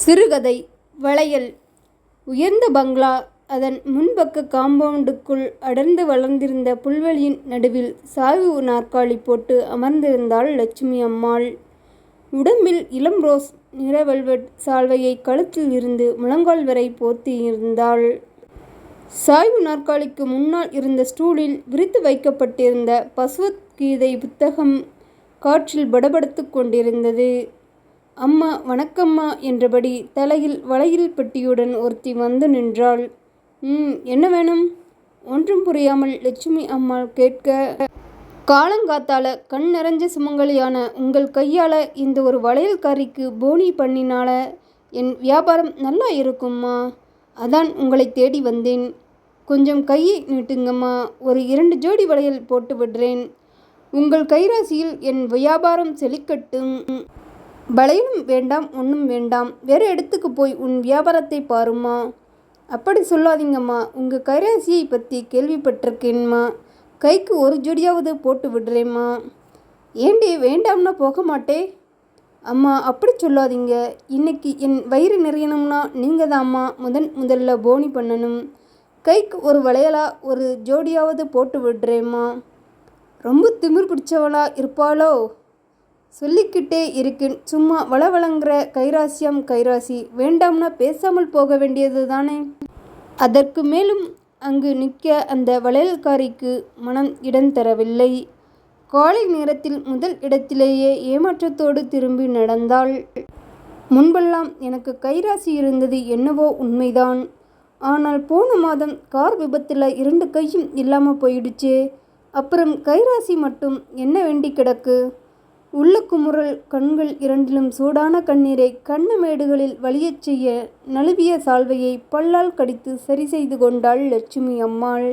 சிறுகதை. வளையல். உயர்ந்த பங்களா. அதன் முன்பக்க காம்பவுண்டுக்குள் அடர்ந்து வளர்ந்திருந்த புல்வெளியின் நடுவில் சாய்வு நாற்காலி போட்டு அமர்ந்திருந்தாள் லட்சுமி அம்மாள். உடம்பில் இளம் ரோஸ் நிற வெல்வெட் சால்வையை கழுத்தில் இருந்து முழங்கால் வரை போர்த்தியிருந்தாள். சாய்வு நாற்காலிக்கு முன்னால் இருந்த ஸ்டூலில் விரித்து வைக்கப்பட்டிருந்த பகவத்கீதை புத்தகம் காற்றில் படபடத்து கொண்டிருந்தது. அம்மா வணக்கம்மா என்றபடி தலையில் வளையல் பெட்டியுடன் ஒருத்தி வந்து நின்றாள். என்ன வேணும்? ஒன்றும் புரியாமல் லட்சுமி அம்மாள் கேட்க, காலங்காத்தால கண் நிறைஞ்ச சுமங்கலியான உங்கள் கையால் இந்த ஒரு வளையல்காரிக்கு போனி பண்ணினால என் வியாபாரம் நல்லா இருக்கும்மா. அதான் உங்களை தேடி வந்தேன். கொஞ்சம் கையை நீட்டுங்கம்மா, ஒரு 2 ஜோடி வளையல் போட்டு விடுறேன். உங்கள் கைராசியில் என் வியாபாரம் செழிக்கட்டும். வளையலும் வேண்டாம், ஒன்றும் வேண்டாம், வேறு இடத்துக்கு போய் உன் வியாபாரத்தை பாரும்மா. அப்படி சொல்லாதீங்கம்மா, உங்கள் கைராசியை பற்றி கேள்விப்பட்டிருக்கேன்மா. கைக்கு 1 ஜோடியாவது போட்டு விடுறேம்மா. ஏண்டி வேண்டாம்னா போக மாட்டே? அம்மா அப்படி சொல்லாதீங்க. இன்னைக்கு என் வயிறு நிறையணும்னா நீங்கள் தான்ம்மா முதல்ல போனி பண்ணணும். கைக்கு ஒரு வளையலா 1 ஜோடியாவது போட்டு விடுறேம்மா. ரொம்ப திமிர் பிடிச்சவளா இருப்பாளோ? சொல்லிக்கிட்டே இருக்கேன், சும்மா வளவளங்கிற கைராசியாம் கைராசி. வேண்டாம்னா பேசாமல் போக வேண்டியது தானே. அதற்கு மேலும் அங்கு நிற்க அந்த வளையல்காரிக்கு மனம் இடம் தரவில்லை. காலை நேரத்தில் முதல் இடத்திலேயே ஏமாற்றத்தோடு திரும்பி நடந்தாள். முன்பெல்லாம் எனக்கு கைராசி இருந்தது என்னவோ உண்மைதான். ஆனால் போன மாதம் கார் விபத்தில் 2 கையும் இல்லாமல் போயிடுச்சே. அப்புறம் கைராசி மட்டும் என்ன வேண்டி கிடக்கு? உள்ள குமுறல் கண்கள் இரண்டிலும் சூடான கண்ணீரை கண்ணமேடுகளில் வலியச் செய்ய நழுவிய சால்வையை பல்லால் கடித்து சரி செய்து கொண்டாள் லட்சுமி அம்மாள்.